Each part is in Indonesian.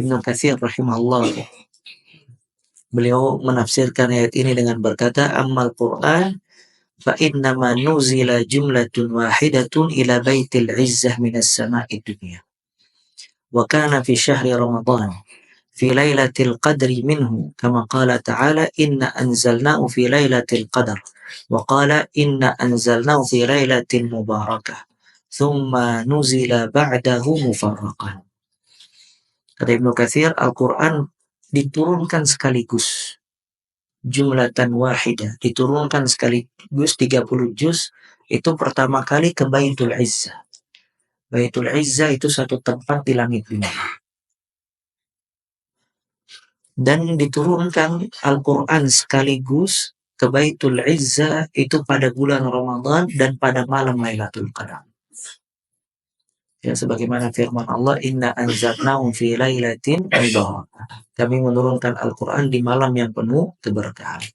Ibnu Katsir rahimahullah, beliau menafsirkan ayat ini dengan berkata, ammal Qur'an fa innama nuzila jumlatun wahidatun ila baitil izzah minas sama'i dunya wa kana fi syahri Ramadan fi lailatul qadri minhu kama qala ta'ala inna anzalnahu fi lailatul qadar wa qala inna anzalnahu fi lailatin mubarakah thumma nuzila ba'dahu mufarraqan. Kata Ibnu Katsir, Al-Quran diturunkan sekaligus, jumlatan wahidah, diturunkan sekaligus 30 juz. Itu pertama kali ke Baitul Izzah. Baitul Izzah itu satu tempat di langit dunia. Dan diturunkan Al-Quran sekaligus ke Baitul Izzah itu pada bulan Ramadan dan pada malam Lailatul Qadar. Ya, sebagaimana firman Allah, inna anzalnahu fi lailatin mubarakah. Kami menurunkan Al-Quran di malam yang penuh keberkahan.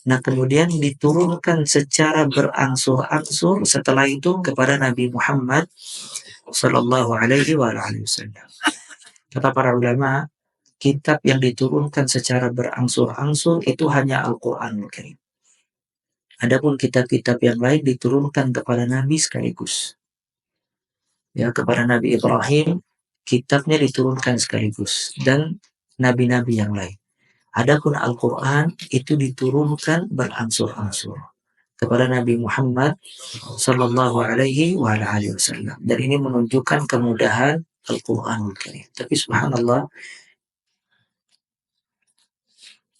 Nah, kemudian diturunkan secara berangsur-angsur setelah itu kepada Nabi Muhammad sallallahu alaihi wasallam. Kata para ulama, kitab yang diturunkan secara berangsur-angsur itu hanya Al-Quranul Karim. Adapun kitab-kitab yang lain diturunkan kepada Nabi sekaligus. Ya, kepada Nabi Ibrahim kitabnya diturunkan sekaligus dan nabi-nabi yang lain. Adapun Al-Quran itu diturunkan berangsur-angsur kepada Nabi Muhammad sallallahu alaihi wasallam. Dan ini menunjukkan kemudahan Al-Quranul Karim. Tapi subhanallah,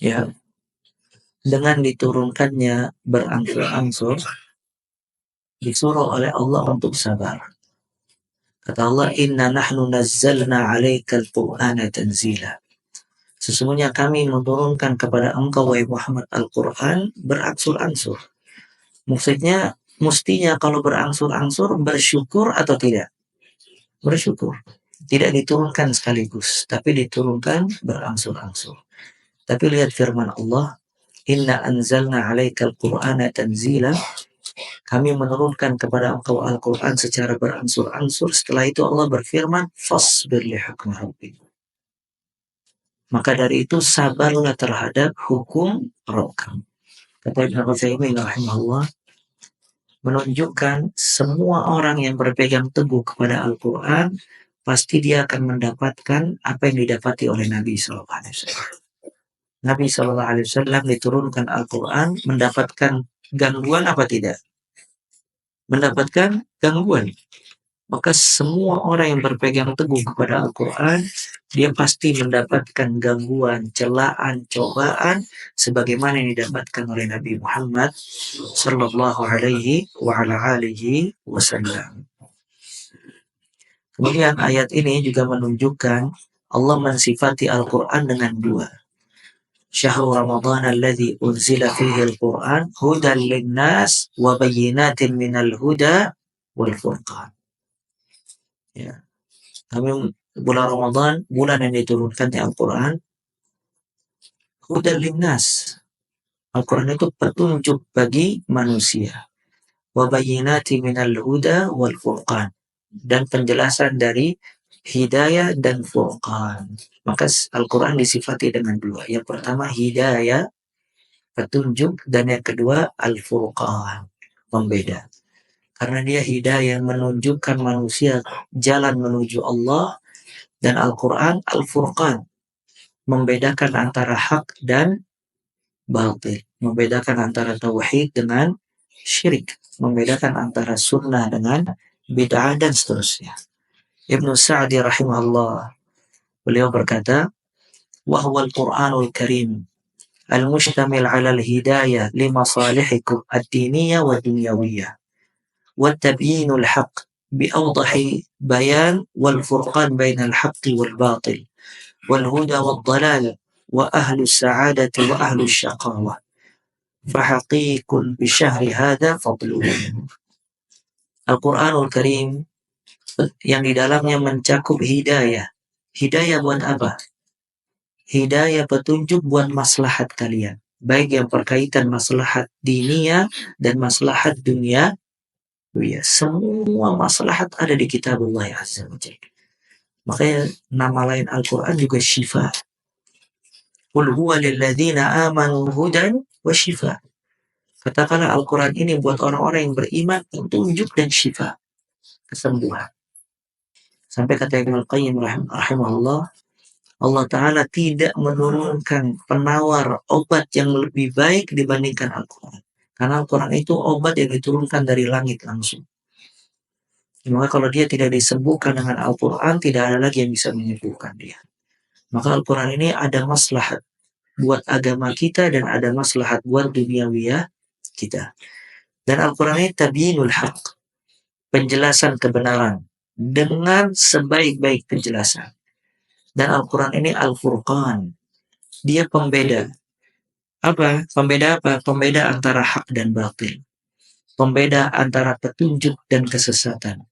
ya, dengan diturunkannya berangsur-angsur disuruh oleh Allah untuk sabar. Kata Allah, inna nahnu nazzalna 'alaikal Qur'ana tanzila. Sesungguhnya kami menurunkan kepada engkau wahai Muhammad Al-Quran berangsur-angsur. Maksudnya mestinya kalau berangsur-angsur bersyukur atau tidak? Bersyukur. Tidak diturunkan sekaligus, tapi diturunkan berangsur-angsur. Tapi lihat firman Allah, inna anzalna 'alaikal Qur'ana tanzila. Kami menurunkan kepada engkau Al-Quran secara berangsur-angsur. Setelah itu Allah berfirman, fasbir li hukmi rabbik. Maka dari itu sabarlah terhadap hukum Rabb kamu. Kata Ibnu Utsaimin rahimahullah, menunjukkan semua orang yang berpegang teguh kepada Al-Quran pasti dia akan mendapatkan apa yang didapati oleh Nabi SAW. Nabi SAW diturunkan Al-Quran mendapatkan gangguan apa tidak? Mendapatkan gangguan. Maka semua orang yang berpegang teguh kepada Al-Quran, dia pasti mendapatkan gangguan, celaan, cobaan, sebagaimana yang didapatkan oleh Nabi Muhammad sallallahu alaihi wasallam. Kemudian ayat ini juga menunjukkan Allah mensifati Al-Quran dengan dua. Syahrul Ramadan alladzi unzila fihi Al-Quran hudan linnas wa bayyinatin minal huda wal furqan. Ya. Kami bulan Ramadan, bulan yang diturunkannya Al-Quran, hudan linnas. Al-Quran itu petunjuk bagi manusia. Wa bayyinati minal huda wal furqan. Dan penjelasan dari hidayah dan furqan. Maka Al-Quran disifati dengan dua. Yang pertama hidayah, petunjuk, dan yang kedua al-furqan, membeda. Karena dia hidayah menunjukkan manusia jalan menuju Allah, dan Al-Quran Al-Furqan, membedakan antara hak dan batil, membedakan antara tauhid dengan syirik, membedakan antara sunnah dengan bid'ah dan seterusnya. Ibnu Sa'di rahimahullah, beliau berkata, wa huwa al-Qur'anul Karim al-mushtamil 'ala al-hidayah li masalihikum ad-diniyah wa dunyawiyah wa tabyinul haqq بأوضح بيان والفرقان بين الحق والباطل والهدى والضلال وأهل السعادة وأهل الشقاوة فحقيق بشهر هذا فضله. Al-Quranul Karim yang di dalamnya mencakup hidayah. Hidayah buat apa? Hidayah petunjuk buat maslahat kalian, baik yang berkaitan maslahat diniyah dan maslahat dunia. Ya, semua maslahat ada di kitab Allah Azza wa Jalla. Makanya nama lain Al-Quran juga syifa. Qul huwa lilladzina amanu hudan wa syifa. Katakanlah Al-Quran ini buat orang-orang yang beriman petunjuk dan syifa, kesembuhan. Sampai kata Ibnu Qayyim rahimahullah, Allah Ta'ala tidak menurunkan penawar obat yang lebih baik dibandingkan Al-Quran. Karena Al-Quran itu obat yang diturunkan dari langit langsung. Maka kalau dia tidak disembuhkan dengan Al-Quran, tidak ada lagi yang bisa menyembuhkan dia. Maka Al-Quran ini ada maslahat buat agama kita dan ada maslahat buat duniawiyah kita. Dan Al-Quran ini tabyinul haq, penjelasan kebenaran dengan sebaik-baik penjelasan. Dan Al-Quran ini Al-Furqan, dia pembeda. Apa? Pembeda apa? Pembeda antara hak dan batil. Pembeda antara petunjuk dan kesesatan.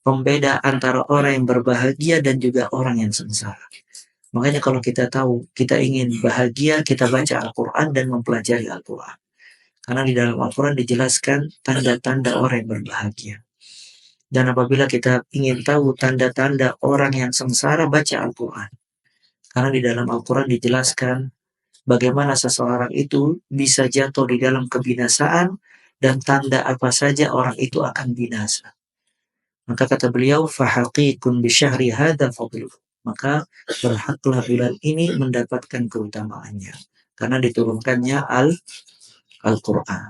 Pembeda antara orang yang berbahagia dan juga orang yang sengsara. Makanya kalau kita tahu, kita ingin bahagia, kita baca Al-Quran dan mempelajari Al-Quran. Karena di dalam Al-Quran dijelaskan tanda-tanda orang yang berbahagia. Dan apabila kita ingin tahu tanda-tanda orang yang sengsara, baca Al-Quran. Karena di dalam Al-Quran dijelaskan bagaimana seseorang itu bisa jatuh di dalam kebinasaan dan tanda apa saja orang itu akan binasa. Maka kata beliau, fahaqiqun bisyahri hadha fadlu. Maka berhaklah bulan ini mendapatkan keutamaannya. Karena diturunkannya Al-Quran.